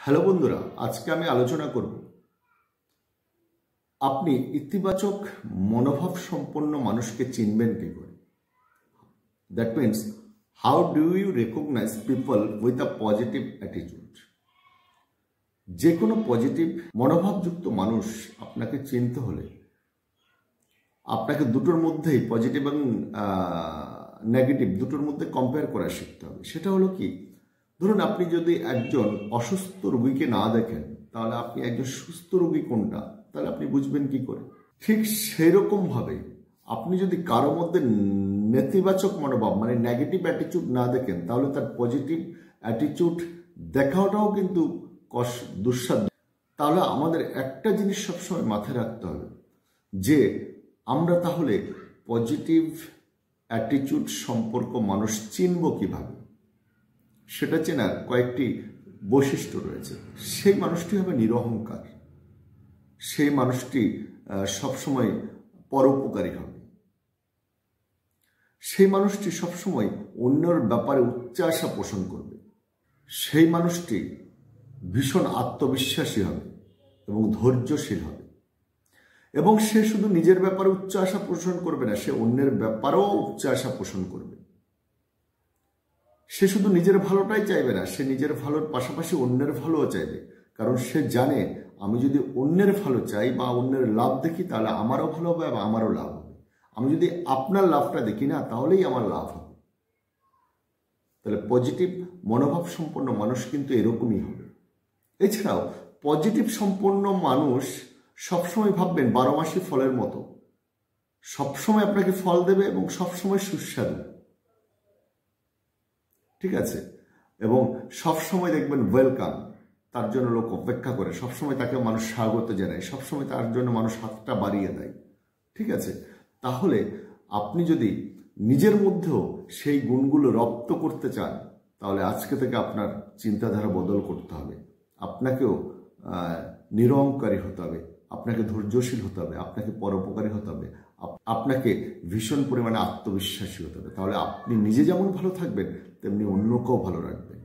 Hello বন্ধুরা, আজকে আমি আলোচনা করব আপনি ইতিবাচক মনোভাব সম্পন্ন মানুষকে চিনবেন কি করে। That means how do you recognise people with a positive attitude. যে কোনো পজিটিভ মনোভাবযুক্ত মানুষ আপনাকে চিনতে হলে আপনাকে দুটোর মধ্যেই পজিটিভ এবং নেগেটিভ দুটোর মধ্যে কম্পেয়ার করা শিখতে হবে। সেটা হলো কি, ধরুন আপনি যদি একজন অসুস্থ রোগীকে না দেখেন তাহলে আপনি একজন সুস্থ রোগী কোনটা তাহলে আপনি বুঝবেন কি করে। ঠিক সেরকমভাবে আপনি যদি কারো মধ্যে নেতিবাচক মনোভাব মানে নেগেটিভ অ্যাটিটিউড না দেখেন তাহলে তার পজিটিভ অ্যাটিটিউড দেখাটাও কিন্তু দুঃসাধ্য। তাহলে আমাদের একটা জিনিস সবসময় মাথায় রাখতে হবে যে আমরা তাহলে পজিটিভ অ্যাটিটিউড সম্পর্ক মানুষ চিনব কিভাবে। সেটা চেনার কয়েকটি বৈশিষ্ট্য রয়েছে। সেই মানুষটি হবে নিরহংকার, সেই মানুষটি সবসময় পরোপকারী হবে, সেই মানুষটি সবসময় অন্যের ব্যাপারে উচ্চাশা পোষণ করবে, সেই মানুষটি ভীষণ আত্মবিশ্বাসী হবে এবং ধৈর্যশীল হবে, এবং সে শুধু নিজের ব্যাপারে উচ্চাশা পোষণ করবে না, সে অন্যের ব্যাপারেও উচ্চাশা পোষণ করবে। সে শুধু নিজের ভালোটাই চাইবে না, সে নিজের ভালোর পাশাপাশি অন্যের ভালোও চাইবে, কারণ সে জানে আমি যদি অন্যের ভালো চাই বা অন্যের লাভ দেখি তাহলে আমারও ভালো হবে এবং আমারও লাভ হবে। আমি যদি আপনার লাভটা দেখি না তাহলেই আমার লাভ হবে। তাহলে পজিটিভ মনোভাব সম্পন্ন মানুষ কিন্তু এরকমই হবে। এছাড়াও পজিটিভ সম্পন্ন মানুষ সবসময় ভাববেন 12 মাসি ফলের মতো, সবসময় আপনাকে ফল দেবে এবং সবসময় সুস্বাদু, ঠিক আছে, এবং সবসময় দেখবেন ওয়েলকাম, তার জন্য লোক অপেক্ষা করে, সবসময় তাকে মানুষ স্বাগত জানায়, সবসময় তার জন্য মানুষ হাতটা বাড়িয়ে দেয়, ঠিক আছে। তাহলে আপনি যদি নিজের মধ্যেও সেই গুণগুলো রপ্ত করতে চান তাহলে আজকে থেকে আপনার চিন্তাধারা বদল করতে হবে। আপনাকেও নিরহংকারী হতে হবে, আপনাকে ধৈর্যশীল হতে হবে, আপনাকে পরোপকারী হতে হবে, আপনাকে ভীষণ পরিমাণে আত্মবিশ্বাসী হতে হবে। তাহলে আপনি নিজে যেমন ভালো থাকবেন তেমনি অন্যকেও ভালো রাখবেন।